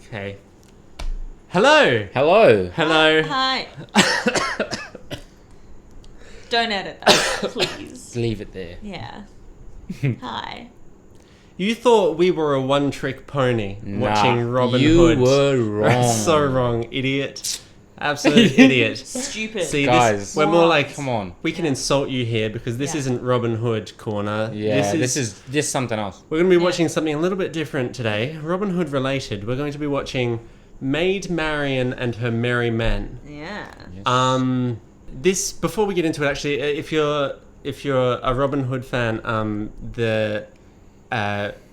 Okay. Hello. Hello. Hello. Hi. Don't edit that, please. Leave it there. Yeah. Hi. You thought we were a one-trick pony watching Robin Hood. You were wrong. That's so wrong, idiot. Absolute idiot. Stupid. See, Guys, we're more like, come on. We can insult you here because this isn't Robin Hood corner. Yeah, this is just something else. We're going to be watching something a little bit different today. Robin Hood related. We're going to be watching Maid Marian and Her Merry Men. Yeah. Yes. This, before we get into it, actually, if you're a Robin Hood fan,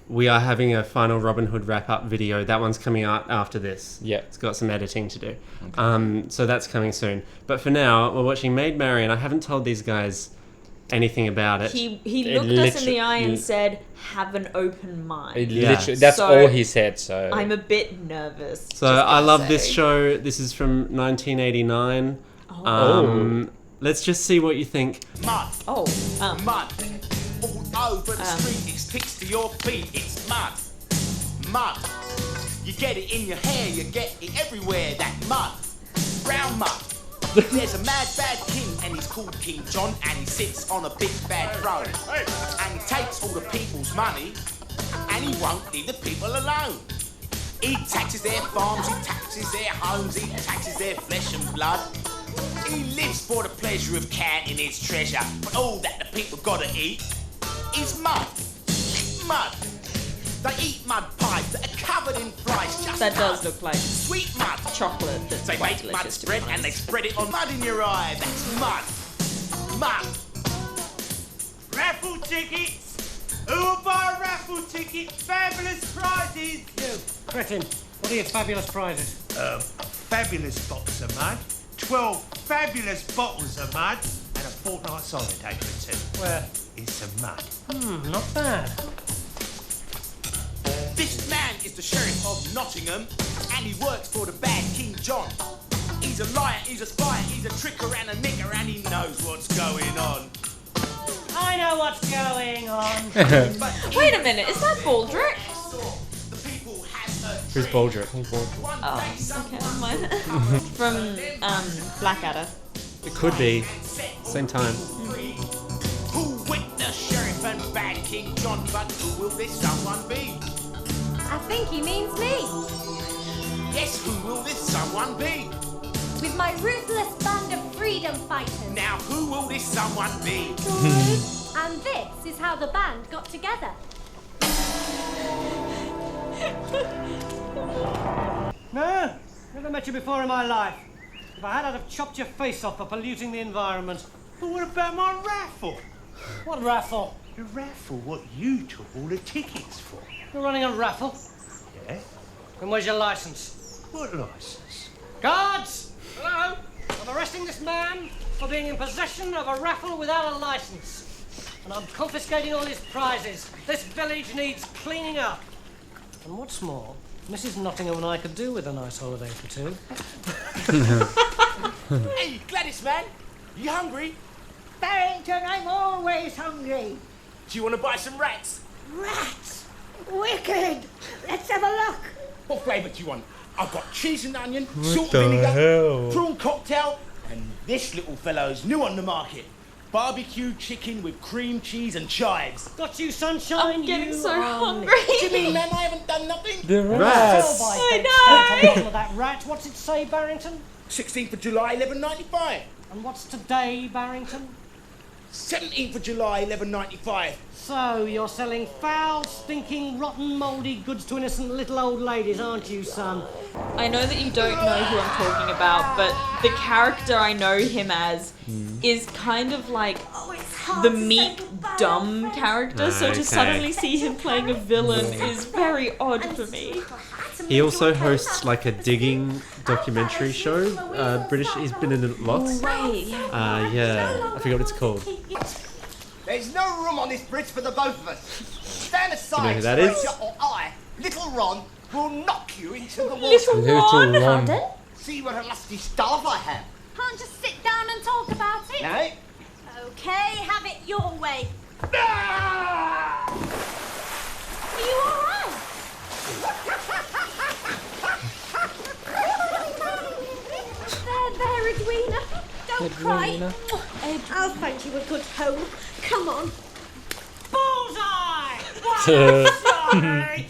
we are having a final Robin Hood wrap-up video. That one's coming out after this. Yeah. It's got some editing to do. Okay. So that's coming soon. But for now, we're watching Maid Marian. I haven't told these guys anything about it. He looked us in the eye and said, have an open mind. Literally, that's So, all he said, so... I'm a bit nervous. So I love this show. This is from 1989. Let's just see what you think. Mud. Mud. All over the street, it sticks to your feet. It's mud. Mud. You get it in your hair, you get it everywhere. That mud. Brown mud. There's a mad bad king, and he's called King John, and he sits on a big bad throne. And he takes all the people's money, and he won't leave the people alone. He taxes their farms, he taxes their homes, he taxes their flesh and blood. He lives for the pleasure of counting his treasure, but all that the people gotta eat is mud. Mud. They eat mud pies that are covered in flies. Just That does mud. look like Sweet mud. chocolate that's They quite make mud delicious to be spread and they honest. spread it on mud in your eye. That's mud. Mud. Raffle tickets! Who will buy a raffle ticket? Fabulous prizes! You, cretin, what are your fabulous prizes? Fabulous box of mud, 12 fabulous bottles of mud, and a fortnight's holiday for two. Where? In some mud. Not bad. This man is the sheriff of Nottingham, and he works for the bad King John. He's a liar, he's a spy, he's a tricker and a nigger, and he knows what's going on. I know what's going on. But Wait a minute, is that Baldric? the people have a Who's Baldric? One day Okay, never mind. From Blackadder. It could be. Same time. Who with the sheriff and bad King John, but who will this someone be? I think he means me. Yes, who will this someone be? With my ruthless band of freedom fighters. Now who will this someone be? And this is how the band got together. No, never met you before in my life. If I had, I'd have chopped your face off for polluting the environment. But what about my raffle? What raffle? The raffle what you took all the tickets for. You're running a raffle? Yeah? Then where's your license? What licence? Guards! Hello? I'm arresting this man for being in possession of a raffle without a license. And I'm confiscating all his prizes. This village needs cleaning up. And what's more, Mrs. Nottingham and I could do with a nice holiday for two. Hey, Gladys, man, you hungry? Barrington, I'm always hungry. Do you want to buy some rats? Rats! Wicked! Let's have a look. What flavour do you want? I've got cheese and onion, salt and vinegar, prawn cocktail, and this little fellow's new on the market. Barbecue chicken with cream cheese and chives. Got you, sunshine. I'm getting you so are hungry. What do you mean, man? I haven't done nothing. The Tell rats. by I Fate know. stamp on the bottom of that rat. What's it say, Barrington? 16th of July, 1195. And what's today, Barrington? 17th of July, 1195. So, you're selling foul, stinking, rotten, mouldy goods to innocent little old ladies, aren't you, son? I know that you don't know who I'm talking about, but the character I know him as is kind of like the meek, dumb character, so Okay. to suddenly see him playing a villain is very odd for me. He also hosts like a digging documentary show. British. He's been in it lots. Right. Yeah. I forgot what it's called. There's no room on this bridge for the both of us. Stand aside, who that is? stranger, or I, little Ron, will knock you into the water. Little Ron. Ron. See what a lusty staff I have. Can't just sit down and talk about it. No? Okay, have it your way. Ah! Are you all right? Don't cry. I'll find you a good home. Come on. Bullseye! What? Sorry!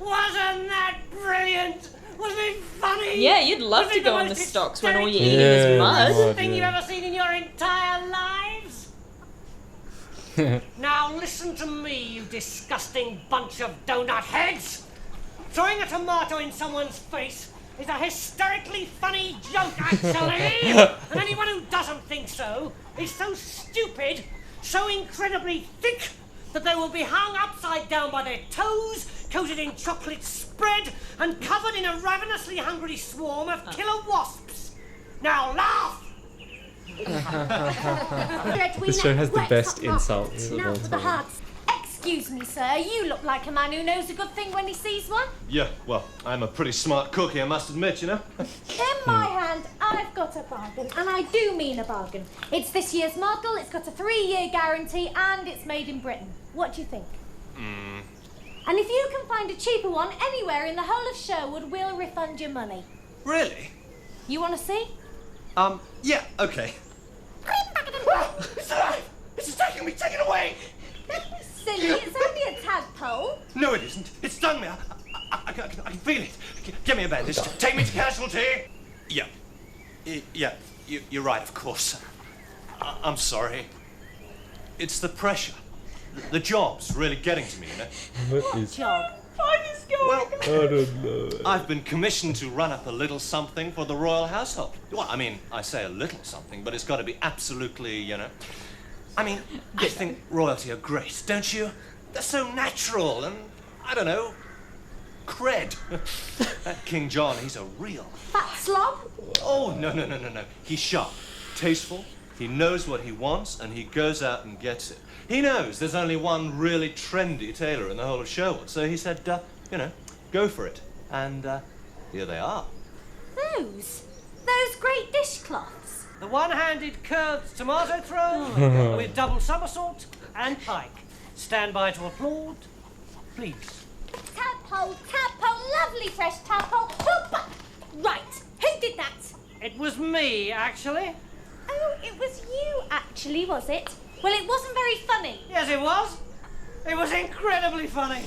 Wasn't that brilliant? Wasn't it funny? Yeah, you'd love Was to it go the on the most stocks when all you're hysterical eating is mud. God, thing you've yeah. ever seen in your entire lives? Now listen to me, you disgusting bunch of donut heads! Throwing a tomato in someone's face is a hysterically funny joke, actually! And anyone who doesn't think so is so stupid, so incredibly thick, that they will be hung upside down by their toes, coated in chocolate spread, and covered in a ravenously hungry swarm of killer wasps. Now laugh! This show has the best insults of Now all for the time. hearts. Excuse me, sir. You look like a man who knows a good thing when he sees one. Yeah, well, I'm a pretty smart cookie, I must admit, you know. In my hand, I've got a bargain, and I do mean a bargain. It's this year's model, it's got a 3-year guarantee, and it's made in Britain. What do you think? And if you can find a cheaper one anywhere in the whole of Sherwood, we'll refund your money. Really? You want to see? Yeah, okay. It's alive! It's attacking me! Take it away! Silly, it's only a tadpole. No, it isn't. It stung me. I can feel it. Get me a bandage. Take me to casualty. Yeah. Yeah, you're right, of course. I'm sorry. It's the pressure. The job's really getting to me, you know. What job? Well, I don't know. I've been commissioned to run up a little something for the royal household. Well, I mean, I say a little something, but it's got to be absolutely, you know. I mean, I think royalty are great, don't you? They're so natural and, I don't know, cred. That King John, he's a real... Fat slob? Oh, no. He's sharp, tasteful, he knows what he wants, and he goes out and gets it. He knows there's only one really trendy tailor in the whole of Sherwood, so he said, you know, go for it. And here they are. Those great dishcloths. The one-handed curved tomato throw with double somersault and pike. Stand by to applaud, please. Tadpole, lovely fresh tadpole. Hoopa! Right, who did that? It was me, actually. Oh, it was you, actually, was it? Well, it wasn't very funny. Yes, it was. It was incredibly funny.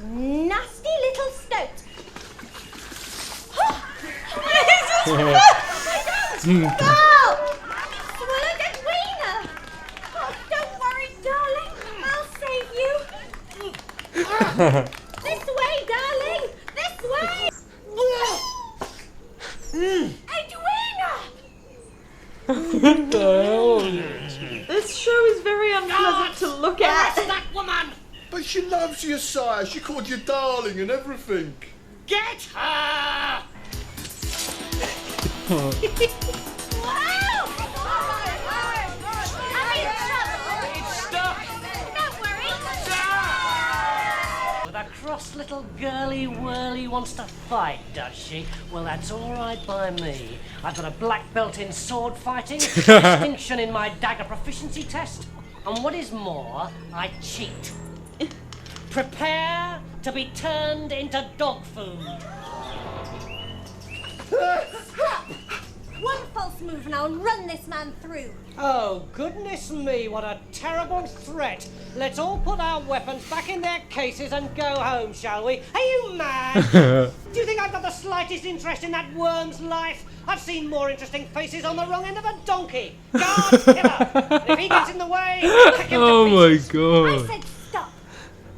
Nasty little stoat. Stop! Swallowed a wiener. Oh, don't worry, darling. I'll save you. This way, darling. This way. Edwina! This show is very unpleasant to look at. Arrest that woman! But she loves you, sire. She called you darling and everything. Get her! Wow! I'm in trouble. It's stuck! Don't worry. The cross little girly whirly wants to fight, does she? Well, that's all right by me. I've got a black belt in sword fighting, distinction in my dagger proficiency test, and what is more, I cheat. Prepare to be turned into dog food. One false move and I'll run this man through. Oh, goodness me, what a terrible threat. Let's all put our weapons back in their cases and go home, shall we? Are you mad? Do you think I've got the slightest interest in that worm's life? I've seen more interesting faces on the wrong end of a donkey. Guard, killer. And if he gets in the way, kick him Oh to my pieces. I god. said stop.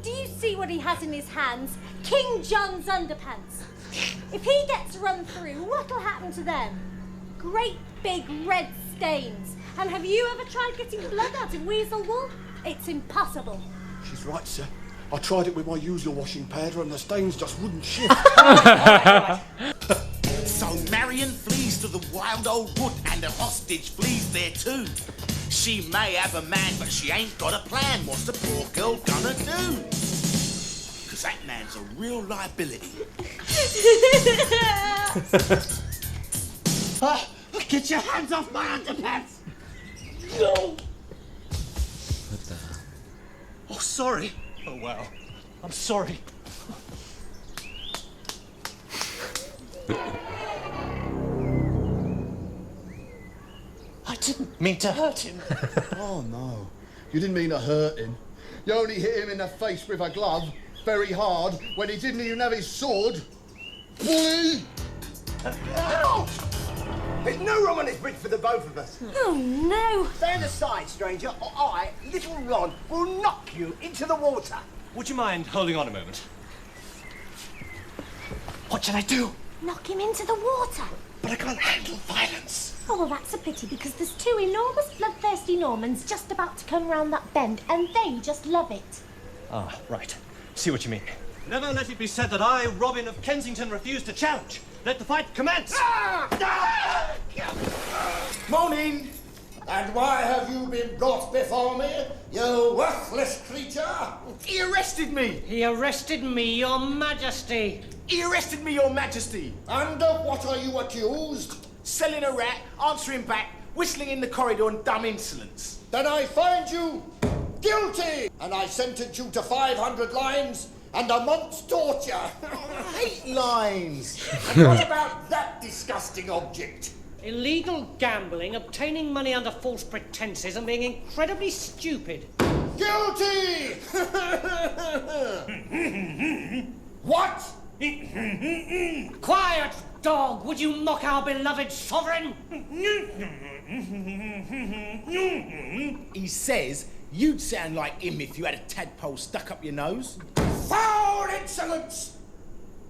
Do you see what he has in his hands? King John's underpants. If he gets run through, what'll happen to them? Great big red stains. And have you ever tried getting blood out of weasel wool? It's impossible. She's right, sir. I tried it with my usual washing powder and the stains just wouldn't shift. So Marian flees to the wild old wood and the hostage flees there too. She may have a man, but she ain't got a plan. What's the poor girl gonna do? Cause that man's a real liability. Get your hands off my underpants! No! What the hell? Oh, sorry. Oh, wow. I'm sorry. didn't mean to hurt him. Oh, no. You didn't mean to hurt him. You only hit him in the face with a glove, very hard, when he didn't even have his sword. Bully! There's no room on this bridge for the both of us. Oh, no. Stand aside, stranger, or I, little Ron, will knock you into the water. Would you mind holding on a moment? What should I do? Knock him into the water. But I can't handle violence. Oh, well, that's a pity, because there's two enormous bloodthirsty Normans just about to come round that bend, and they just love it. Ah, right. See what you mean. Never let it be said that I, Robin of Kensington, refuse to challenge. Let the fight commence! Morning! And why have you been brought before me, you worthless creature? He arrested me! He arrested me, Your Majesty. He arrested me, Your Majesty! And of what are you accused? Selling a rat, answering back, whistling in the corridor and dumb insolence. Then I find you guilty, and I sentence you to 500 lines and a month's torture. 8 lines! And what about that disgusting object? Illegal gambling, obtaining money under false pretenses, and being incredibly stupid. Guilty! What? Quiet, dog! Would you mock our beloved sovereign? He says you'd sound like him if you had a tadpole stuck up your nose. Foul insolence!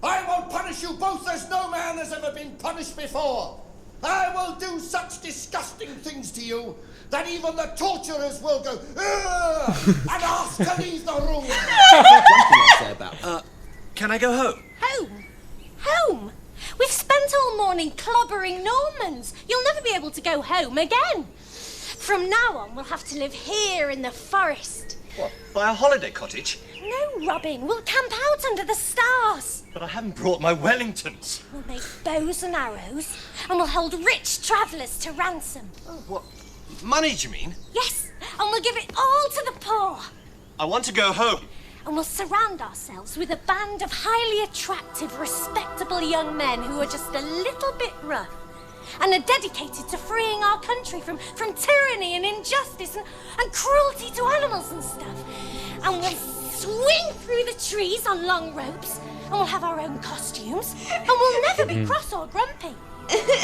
I will punish you both as no man has ever been punished before. I will do such disgusting things to you that even the torturers will go, "Ugh," and ask to leave the room. One thing I'd say about Can I go home? Home? Home? We've spent all morning clobbering Normans. You'll never be able to go home again. From now on, we'll have to live here in the forest. What, by a holiday cottage? No, Robin, we'll camp out under the stars. But I haven't brought my Wellingtons. We'll make bows and arrows, and we'll hold rich travellers to ransom. What? Money, do you mean? Yes, and we'll give it all to the poor. I want to go home. And we'll surround ourselves with a band of highly attractive, respectable young men who are just a little bit rough and are dedicated to freeing our country from tyranny and injustice and cruelty to animals and stuff. And we'll swing through the trees on long ropes, and we'll have our own costumes, and we'll never be cross or grumpy.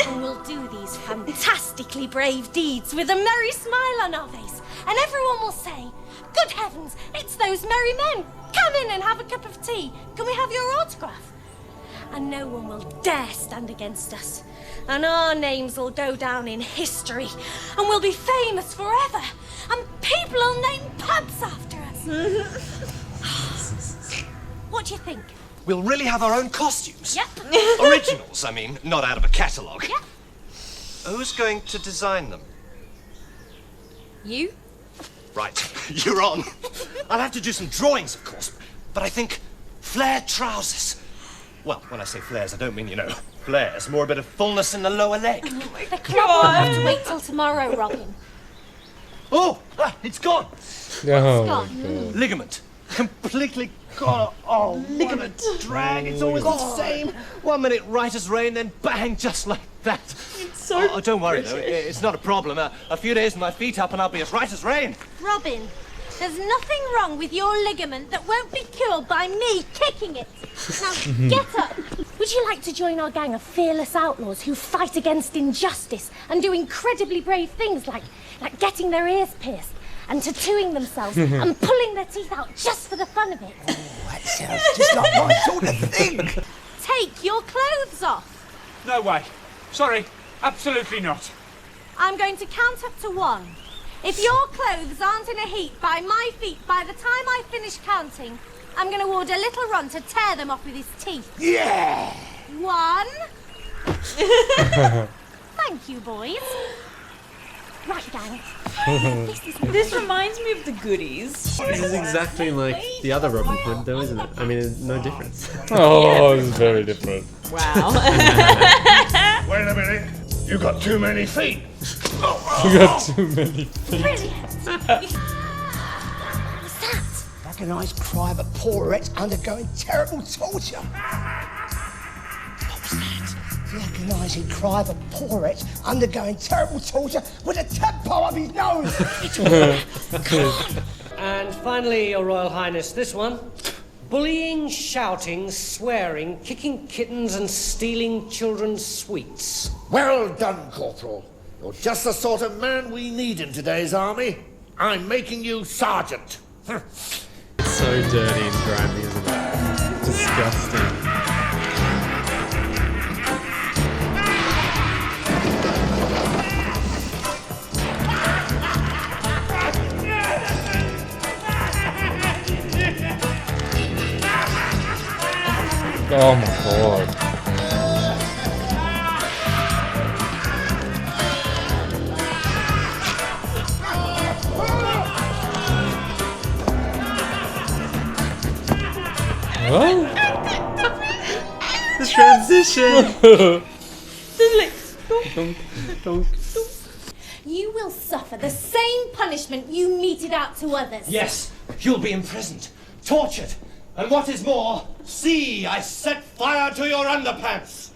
And we'll do these fantastically brave deeds with a merry smile on our face, and everyone will say, "Good heavens, it's those merry men! Come in and have a cup of tea. Can we have your autograph?" And no one will dare stand against us. And our names will go down in history, and we'll be famous forever. And people will name pubs after us. What do you think? We'll really have our own costumes? Yep. Originals, I mean, not out of a catalogue. Yep. Who's going to design them? You? Right, you're on. I'll have to do some drawings, of course, but I think flared trousers. Well, when I say flares, I don't mean, flares. More a bit of fullness in the lower leg. The club will have to wait till tomorrow, Robin. Oh, it's gone. It's gone. Ligament. Completely gone. Oh, ligament. What a drag. It's always the same. 1 minute right as rain, then bang, just like that. It's so Oh, don't worry, though. It's not a problem. A few days with my feet up and I'll be as right as rain. Robin, there's nothing wrong with your ligament that won't be cured by me kicking it. Now, get up. Would you like to join our gang of fearless outlaws who fight against injustice and do incredibly brave things like getting their ears pierced and tattooing themselves and pulling their teeth out just for the fun of it? Oh, that sounds just like my sort of thing. Take your clothes off. No way. Sorry, absolutely not. I'm going to count up to 1. If your clothes aren't in a heap by my feet by the time I finish counting, I'm going to order little Ron to tear them off with his teeth. Yeah! 1. Thank you, boys. Right, gang. This reminds me of the Goodies. This is exactly like the other Robin Hood, though, isn't it? I mean, there's no difference. Oh, it's very different. Wow. Wait a minute. You got too many feet. You got too many feet. Brilliant. What's that? Agonised cry of a poor wretch undergoing terrible torture. What was that? The agonising cry of a poor wretch undergoing terrible torture with a tadpole up his nose. And finally, Your Royal Highness, this one. Bullying, shouting, swearing, kicking kittens and stealing children's sweets. Well done, Corporal. You're just the sort of man we need in today's army. I'm making you sergeant. So dirty and grimy, isn't it? Disgusting. Oh my god. What? The transition! You will suffer the same punishment you meted out to others. Yes, you'll be imprisoned, tortured, and what is more, see, I set fire to your underpants.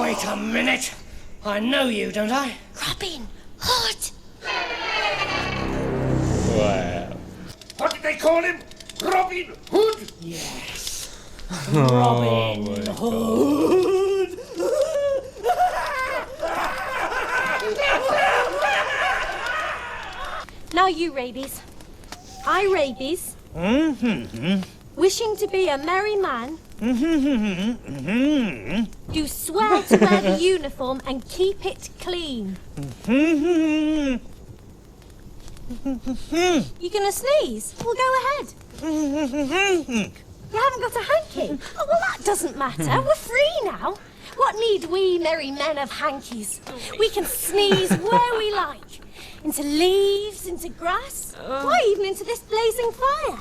Wait a minute. I know you, don't I? Robin Hood! Wow. What did they call him? Robin Hood? Yes. Oh my Hood. Now you, Rabies. I, Rabies. Wishing to be a merry man. Do swear to wear the uniform and keep it clean. You gonna sneeze? Well, go ahead. You haven't got a hanky? Oh, well, that doesn't matter. We're free now. What need we merry men of hankies? We can sneeze where we like. Into leaves, into grass, why even into this blazing fire?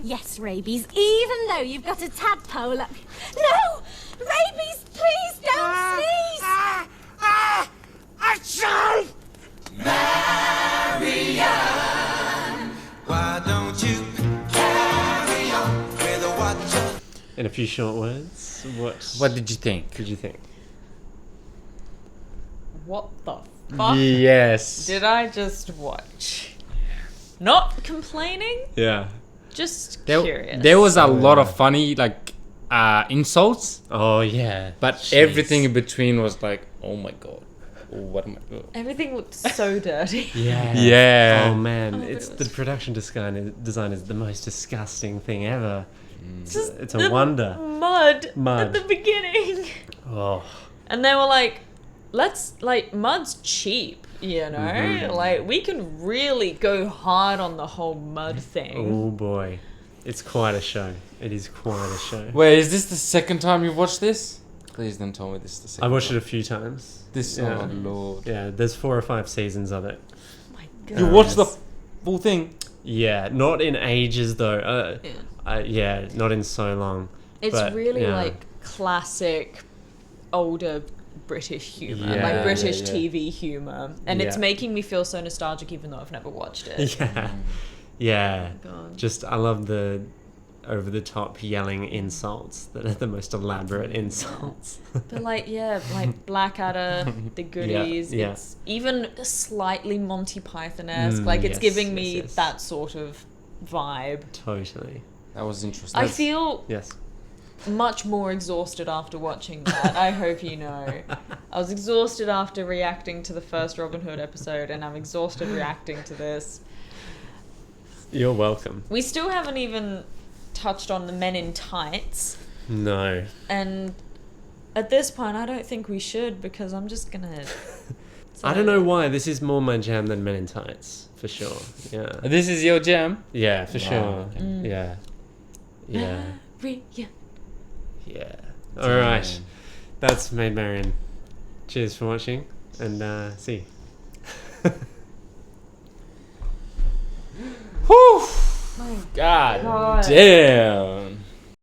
Yes, Rabies, even though you've got a tadpole up... No! Rabies, please don't sneeze! Achoo! Marian, why don't you carry on with what you... In a few short words, What did you think? did you think? What the fuck Yes. did I just watch? Not complaining, Yeah. just There, curious. there was a lot of funny insults, Oh, yeah. but Jeez. everything in between was like, oh my god, what am I doing? Everything looked so dirty. Yeah. Yeah. Oh, man. Oh, but It's it the was- production design is the most disgusting thing ever. Just It's the a wonder. Mud Mud. at the beginning. Oh. And they were like, mud's cheap, you know? Mm-hmm. Like, we can really go hard on the whole mud thing. Oh, boy. It's quite a show. It is quite a show. Wait, is this the second time you've watched this? Please don't tell me this is the second I watched time. it a few times. This, Yeah. oh lord. Yeah, there's 4 or 5 seasons of it. Oh my god. You watched the full thing? Yeah, not in ages though. Yeah. Not in so long. It's But, really yeah. like classic older British humor, Yeah, like British yeah. TV humor, and it's Yeah. making me feel so nostalgic, even though I've never watched it. Yeah, yeah. Oh God. Just I love the over-the-top yelling insults that are the most elaborate insults. But like Blackadder, the goodies. yeah. It's even slightly Monty Python-esque. Like it's yes, giving me yes. that sort of vibe. Totally. That was interesting. I feel Yes. much more exhausted after watching that. I hope you know. I was exhausted after reacting to the first Robin Hood episode, and I'm exhausted reacting to this. You're welcome. We still haven't even touched on the Men in Tights, No. and at this point, I don't think we should, because I'm just gonna. I don't know why. This is more my jam than Men in Tights, for sure. Yeah. This is your jam? Yeah, for Wow. sure. Yeah. Yeah. Marian. Yeah. All right. That's Maid Marian. Cheers for watching, and see. Whew. God damn.